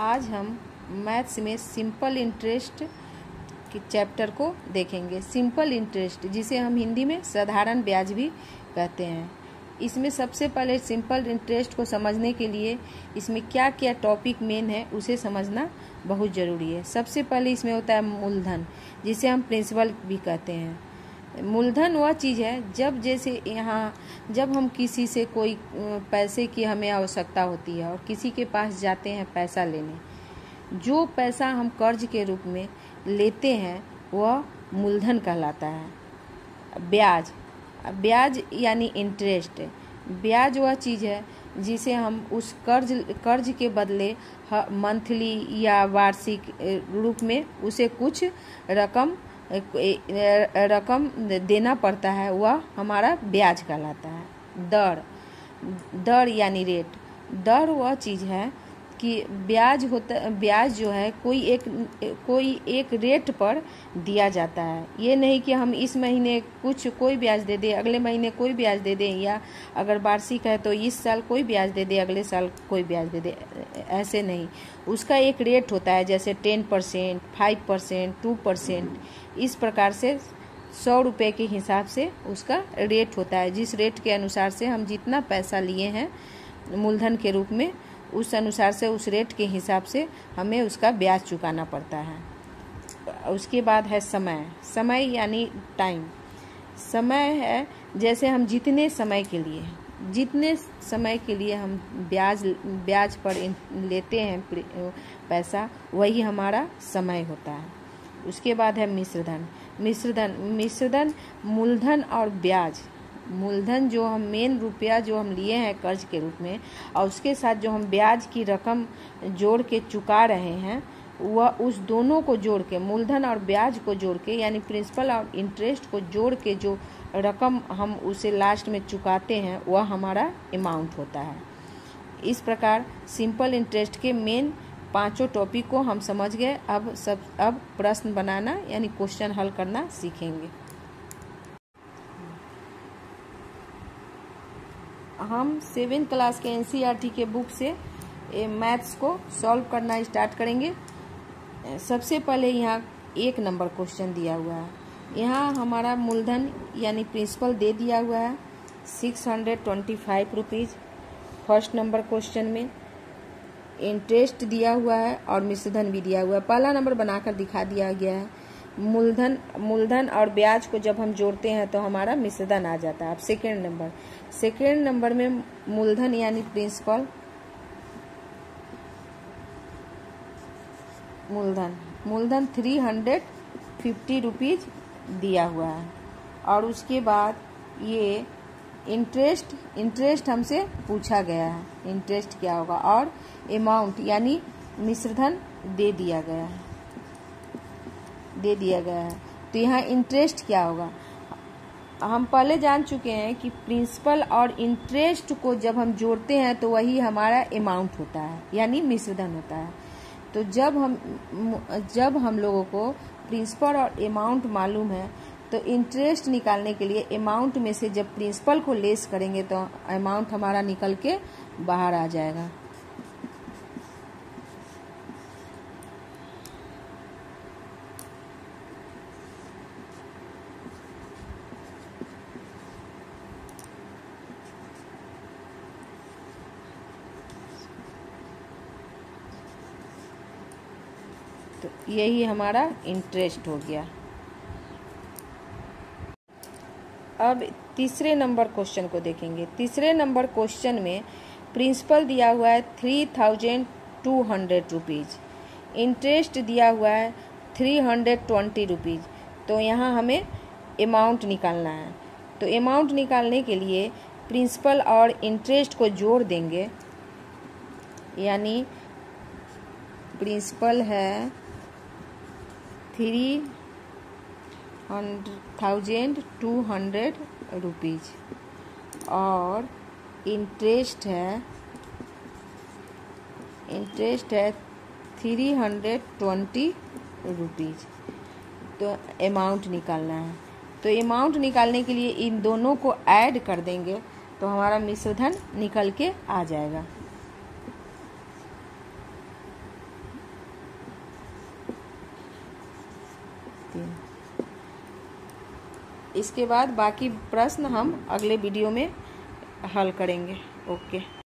आज हम मैथ्स में सिंपल इंटरेस्ट के चैप्टर को देखेंगे। सिंपल इंटरेस्ट, जिसे हम हिंदी में साधारण ब्याज भी कहते हैं। इसमें सबसे पहले सिंपल इंटरेस्ट को समझने के लिए इसमें क्या क्या टॉपिक मेन है उसे समझना बहुत ज़रूरी है। सबसे पहले इसमें होता है मूलधन, जिसे हम प्रिंसिपल भी कहते हैं। मूलधन वह चीज़ है जब हम किसी से कोई पैसे की हमें आवश्यकता होती है और किसी के पास जाते हैं पैसा लेने, जो पैसा हम कर्ज के रूप में लेते हैं वह मूलधन कहलाता है। ब्याज यानी इंटरेस्ट। ब्याज वह चीज़ है जिसे हम उस कर्ज के बदले मंथली या वार्षिक रूप में उसे कुछ रकम देना पड़ता है, वह हमारा ब्याज कहलाता है। दर यानी रेट। दर वह चीज़ है कि ब्याज जो है कोई एक रेट पर दिया जाता है। ये नहीं कि हम इस महीने कोई ब्याज दे दे, अगले महीने कोई ब्याज दे दें, या अगर वार्षिक है तो इस साल कोई ब्याज दे दे, अगले साल कोई ब्याज दे दे, ऐसे नहीं। उसका एक रेट होता है, जैसे 10%, 5%, 2%। इस प्रकार से 100 रुपये के हिसाब से उसका रेट होता है। जिस रेट के अनुसार से हम जितना पैसा लिए हैं मूलधन के रूप में, उस अनुसार से उस रेट के हिसाब से हमें उसका ब्याज चुकाना पड़ता है। उसके बाद है समय यानी टाइम। समय है जैसे हम जितने समय के लिए हम ब्याज पर लेते हैं पैसा, वही हमारा समय होता है। उसके बाद है मिश्रधन मूलधन और ब्याज। मूलधन जो हम मेन रुपया जो हम लिए हैं कर्ज के रूप में, और उसके साथ जो हम ब्याज की रकम जोड़ के चुका रहे हैं, वह उस दोनों को जोड़ के, मूलधन और ब्याज को जोड़ के, यानी प्रिंसिपल और इंटरेस्ट को जोड़ के जो रकम हम उसे लास्ट में चुकाते हैं, वह हमारा अमाउंट होता है। इस प्रकार सिंपल इंटरेस्ट के मेन 5 टॉपिक को हम समझ गए। अब प्रश्न बनाना यानी क्वेश्चन हल करना सीखेंगे। हम 7th क्लास के NCERT के बुक से मैथ्स को सॉल्व करना स्टार्ट करेंगे। सबसे पहले यहाँ 1 नंबर क्वेश्चन दिया हुआ है। यहाँ हमारा मूलधन यानी प्रिंसिपल दे दिया हुआ है 625 रुपीज़। फर्स्ट नंबर क्वेश्चन में इंटरेस्ट दिया हुआ है और मिश्रधन भी दिया हुआ है। पहला नंबर बनाकर दिखा दिया गया है। मूलधन और ब्याज को जब हम जोड़ते हैं तो हमारा मिश्रधन आ जाता है। अब सेकेंड नंबर में मूलधन यानी प्रिंसिपल, मूलधन 350 रुपीज़ दिया हुआ है। और उसके बाद ये इंटरेस्ट हमसे पूछा गया है, इंटरेस्ट क्या होगा, और अमाउंट यानी मिश्रधन दे दिया गया है। तो यहाँ इंटरेस्ट क्या होगा, हम पहले जान चुके हैं कि प्रिंसिपल और इंटरेस्ट को जब हम जोड़ते हैं तो वही हमारा अमाउंट होता है, यानी मिश्रधन होता है। तो जब हम लोगों को प्रिंसिपल और अमाउंट मालूम है, तो इंटरेस्ट निकालने के लिए अमाउंट में से जब प्रिंसिपल को लेस करेंगे तो अमाउंट हमारा निकल के बाहर आ जाएगा। तो यही हमारा इंटरेस्ट हो गया। अब तीसरे नंबर क्वेश्चन को देखेंगे। तीसरे नंबर क्वेश्चन में प्रिंसिपल दिया हुआ है 3200 रुपीज़, इंटरेस्ट दिया हुआ है 320 रुपीज़। तो यहाँ हमें अमाउंट निकालना है। तो अमाउंट निकालने के लिए प्रिंसिपल और इंटरेस्ट को जोड़ देंगे, यानी प्रिंसिपल है 3200 रुपीज़ और इंटरेस्ट है 320 रुपीज़। तो अमाउंट निकालना है। तो अमाउंट निकालने के लिए इन दोनों को ऐड कर देंगे तो हमारा मिश्रधन निकल के आ जाएगा। 3। इसके बाद बाकी प्रश्न हम अगले वीडियो में हल करेंगे। ओके।